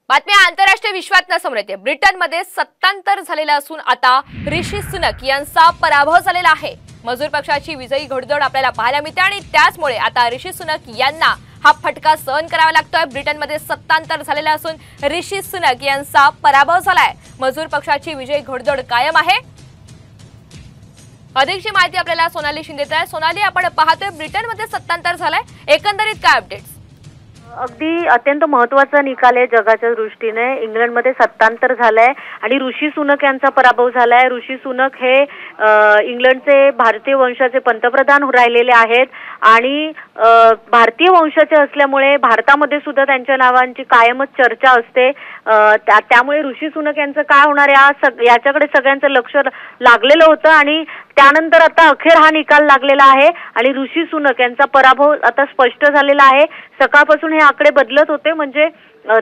बातम्या आंतरराष्ट्रीय विश्वात समोर येते। ब्रिटनमध्ये सत्तांतर झालेलं असून आता ऋषी सुनक यांचा पराभव झालेला आहे। मजूर पक्षाची विजयी घोडदौड आपल्याला पाहायला मिळते आणि त्याचमुळे आता ऋषी सुनक यांना हा फटका सहन करावा लागतोय। ब्रिटनमध्ये सत्तांतर झालेलं असून ऋषी सुनक यांचा पराभव झालाय। मजूर पक्षाची विजयी घोडदौड कायम आहे। अधिकची माहिती आपल्याला सोनाली शिंदे देत आहे। सोनाली, आपण पाहतोय ब्रिटनमध्ये सत्तांतर झालंय, एकंदरीत काय अपडेट्स? अगदी अत्यंत महत्त्वाचा निकाल आहे जगाच्या दृष्टीने। इंग्लंडमध्ये सत्तांतर झालंय आणि ऋषी सुनक यांचा पराभव झालाय। ऋषी सुनक हे इंग्लंडचे भारतीय वंशाचे पंतप्रधान राहिलेले आहेत आणि भारतीय वंशाचे असल्यामुळे भारतामध्ये सुद्धा त्यांच्या नावांची कायमच चर्चा असते। त्यामुळे ऋषी सुनक यांचं काय होणार याच्याकडे सगळ्यांचं लक्ष लागलेलं होतं आणि त्यानंतर आता अखेर हा निकाल लागलेला आहे आणि ऋषी सुनक यांचा पराभव आता स्पष्ट झालेला आहे। सकाळपासून हे आकडे बदलत होते, म्हणजे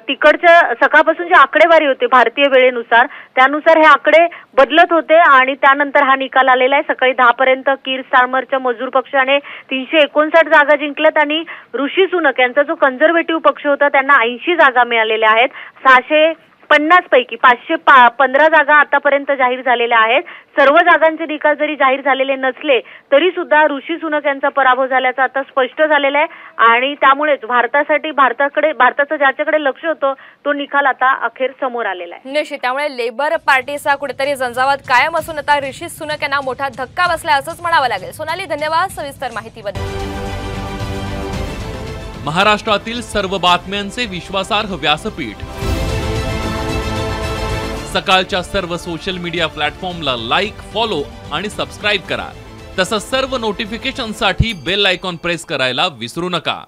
तिकडच्या सकाळपासून जे आकडेवारी होते भारतीय वेळेनुसार त्यानुसार हे आकडे बदलत होते आणि त्यानंतर हा निकाल आलेला आहे। सकाळी 10 पर्यंत कीर स्टार्मरच्या मजूर पक्षाने 359 जागा जिंकल्यात आणि ऋषी सुनक यांचा जो कन्झर्वेटिव्ह पक्ष होता त्यांना 80 जागा मिळालेल्या आहेत। 650 पैकी 515 जागा आतापर्यंत जाहीर झालेल्या आहेत। सर्व जागांचे निकाल जरी जाहीर झालेले नसले तरी सुद्धा ऋषी सुनक यांचा पराभव झाल्याचं आता स्पष्ट झालेलं आहे आणि त्यामुळेच भारताचं ज्याच्याकडे लक्ष होतं तो निकाल आता अखेर समोर आलेला आहे। निश्चित, त्यामुळे लेबर पार्टीचा कुठेतरी झंझावात कायम असून आता ऋषी सुनक यांना मोठा धक्का बसला असंच म्हणावं लागेल। सोनाली, धन्यवाद सविस्तर माहितीबद्दल। महाराष्ट्रातील सर्व बातम्यांचे विश्वासार्ह व्यासपीठ सकाळच्या सर्व सोशल मीडिया प्लॅटफॉर्मला लाईक, फॉलो आणि सबस्क्राईब करा। तसंच सर्व नोटिफिकेशनसाठी बेल आयकॉन प्रेस करायला विसरू नका।